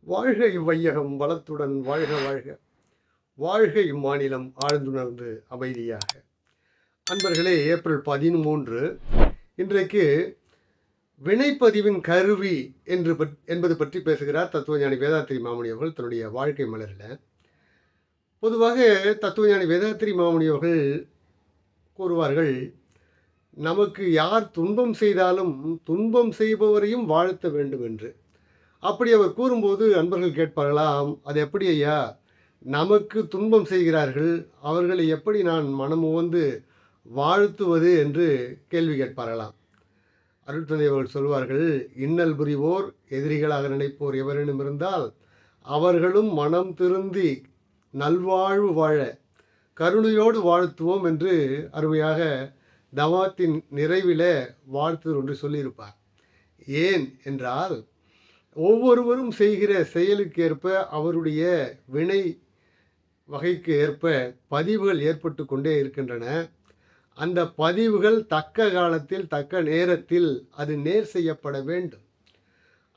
வாழ்க இவ்வையகம் வளத்துடன் வாழ்க வாழ்க. வாழ்க இம்மாநிலம் ஆழ்ந்துணர்ந்து அமைதியாக. அன்பர்களே, ஏப்ரல் 13 இன்றைக்கு வினைப்பதிவின் கருவி என்பது பற்றி பேசுகிறார் தத்துவஞானி வேதாத்திரி மாமுனி அவர்கள் தன்னுடைய வாழ்க்கை மலரில். பொதுவாக தத்துவஞானி வேதாத்திரி மாமுனி அவர்கள் கூறுவார்கள், நமக்கு யார் துன்பம் செய்தாலும் துன்பம் செய்பவரையும் வாழ்த்த வேண்டும் என்று. அப்படி அவர் கூறும்போது அன்பர்கள் கேட்பார்களாம், அது எப்படி ஐயா, நமக்கு துன்பம் செய்கிறார்கள், அவர்களை எப்படி நான் மனமுவந்து வாழ்த்துவது என்று கேள்வி கேட்பார்களாம். அருட்தந்தை அவர்கள் சொல்வார்கள், இன்னல் புரிவோர் எதிரிகளாக நினைப்போர் எவரேனும் இருந்தால் அவர்களும் மனம் திருந்தி நல்வாழ்வு வாழ கருணையோடு வாழ்த்துவோம் என்று அருமையாக தவத்தின் நிறைவிலே வாழ்த்து ஒன்று சொல்லியிருப்பார். ஏன் என்றால், ஒவ்வொருவரும் செய்கிற செயலுக்கு ஏற்ப அவருடைய வினை வகைக்கு ஏற்ப பதிவுகள் ஏற்பட்டு கொண்டே இருக்கின்றன. அந்த பதிவுகள் தக்க காலத்தில் தக்க நேரத்தில் அது நேர் செய்யப்பட வேண்டும்.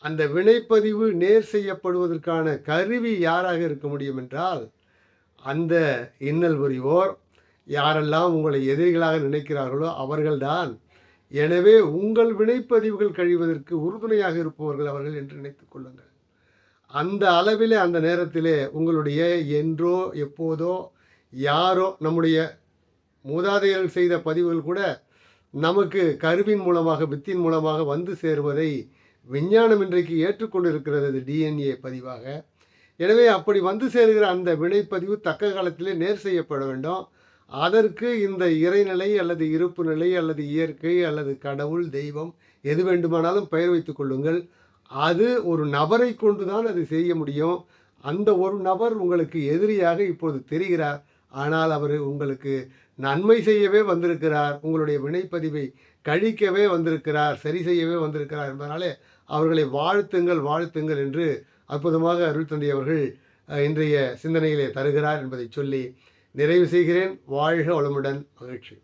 அந்த வினைப்பதிவு நேர் செய்யப்படுவதற்கான கருவி யாராக இருக்க முடியும் என்றால், அந்த இன்னல் புரிவோர் யாரெல்லாம் உங்களை எதிரிகளாக நினைக்கிறார்களோ அவர்கள்தான். எனவே உங்கள் வினைப்பதிவுகள் கழிவதற்கு உறுதுணையாக இருப்பவர்கள் அவர்கள் என்று நினைத்துக் கொள்ளுங்கள். அந்த அளவிலே அந்த நேரத்திலே உங்களுடைய என்றோ எப்போதோ யாரோ நம்முடைய மூதாதையர்கள் செய்த பதிவுகள் கூட நமக்கு கருவின் மூலமாக வித்தின் மூலமாக வந்து சேருவதை விஞ்ஞானம் இன்றைக்கு ஏற்றுக்கொண்டிருக்கிறது, அது டிஎன்ஏ பதிவாக. எனவே அப்படி வந்து சேருகிற அந்த வினைப்பதிவு தக்க காலத்திலே நேர் செய்யப்பட வேண்டும். அதற்கு இந்த இறைநிலை அல்லது இருப்பு நிலை அல்லது இயற்கை அல்லது கடவுள் தெய்வம் எது வேண்டுமானாலும் பெயர் வைத்துக் கொள்ளுங்கள். அது ஒரு நபரை கொண்டுதான் அது செய்ய முடியும். அந்த ஒரு நபர் உங்களுக்கு எதிரியாக இப்போது தெரிகிறார், ஆனால் அவர் உங்களுக்கு நன்மை செய்யவே வந்திருக்கிறார், உங்களுடைய வினைப்பதிவை கழிக்கவே வந்திருக்கிறார், சரி செய்யவே வந்திருக்கிறார் என்பதனாலே அவர்களை வாழ்த்துங்கள் வாழ்த்துங்கள் என்று அற்புதமாக அருள்தந்தை அவர்கள் இன்றைய சிந்தனையிலே தருகிறார் என்பதை சொல்லி நிறைவு செய்கிறேன். வாழ்க வளமுடன், மகிழ்ச்சி.